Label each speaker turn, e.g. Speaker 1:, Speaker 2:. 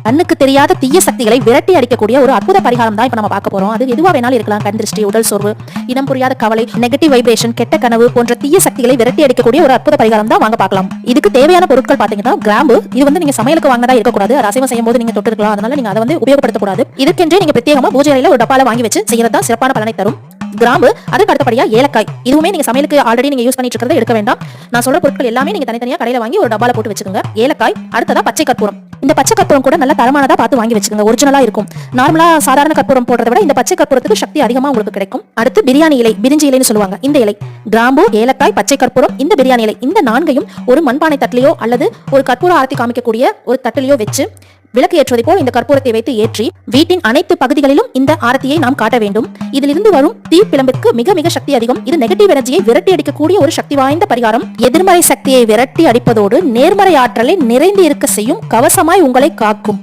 Speaker 1: கண்ணுக்கு தெரியாத தீய சக்திகளை விரட்டி அடிக்கக்கூடிய ஒரு அற்புத பரிகாரம் தான் இப்ப நம்ம பார்க்க போறோம். அது எதுவா வேணாலும் இருக்கலாம். கண் திருஷ்டி, உடல் சோர்வு, இனம் புரியாத கவலை, நெகட்டிவ் வைப்ரேஷன், கெட்ட கனவு போன்ற தீய சக்திகளை விரட்டி அடிக்கக்கூடிய ஒரு அற்புத பரிகாரம் தான். வாங்க பார்க்கலாம். இதுக்கு தேவையான பொருட்கள் பாத்தீங்கன்னா கிராம்பு. இது வந்து நீங்க சமையலுக்கு வாங்கினதா இருக்கக்கூடாது. அசைவம் செய்யும் போது நீங்க தொட்டு இருக்கலாம். அதனால நீங்க அதை வந்து உபயோகப்படுத்தக்கூடாது. இதுக்கென்றே நீங்க பிரத்யேகமா பூஜை அறையில ஒரு டப்பால வாங்கி வச்சு செய்யறதா சிறப்பான பலனை தரும். கிராம்பு, அதுக்கு அடுத்தபடியா ஏலக்காய். இதுவுமே நீங்க சமையலுக்கு ஆல்ரெடி நீங்க யூஸ் பண்ணிட்டு இருக்கிறத எடுக்க வேண்டாம். நான் சொல்ற பொருட்கள் எல்லாமே நீங்க தனித்தனியா கடையில வாங்கி ஒரு டப்பால போட்டு வச்சுக்கோங்க. ஏலக்காய், அடுத்ததா பச்சை கற்பூரம். இந்த பச்சை கற்பூரம் கூட நல்ல தரமானதா பார்த்து வாங்கி வச்சுக்கோங்க. ஒரிஜினலா இருக்கும். நார்மலா சாதாரண கற்பூரம் போடுறத விட இந்த பச்சை கற்பூரத்துக்கு சக்தி அதிகமா உங்களுக்கு கிடைக்கும். அடுத்து பிரியாணி இலை, பிரிஞ்சி இலைன்னு சொல்லுவாங்க. இந்த இலை, கிராம்பு, ஏலக்காய், பச்சை கற்பூரம், இந்த பிரியாணி இலை, இந்த நான்கையும் ஒரு மண்பானை தட்டிலையோ அல்லது ஒரு கற்பூர ஆரத்தி காமிக்கக்கூடிய ஒரு தட்டிலையோ வச்சு விளக்கு ஏற்றுவதை போல் இந்த கற்பூரத்தை வைத்து ஏற்றி வீட்டின் அனைத்து பகுதிகளிலும் இந்த ஆரத்தியை நாம் காட்ட வேண்டும். இதிலிருந்து வரும் தீப்பிழம்பிற்கு மிக மிக சக்தி அதிகம். இது நெகட்டிவ் எனர்ஜியை விரட்டி அடிக்கக்கூடிய ஒரு சக்தி வாய்ந்த பரிகாரம். எதிர்மறை சக்தியை விரட்டி அடிப்பதோடு நேர்மறை ஆற்றலை நிறைந்து இருக்க செய்யும் கவசமாய் உங்களை காக்கும்.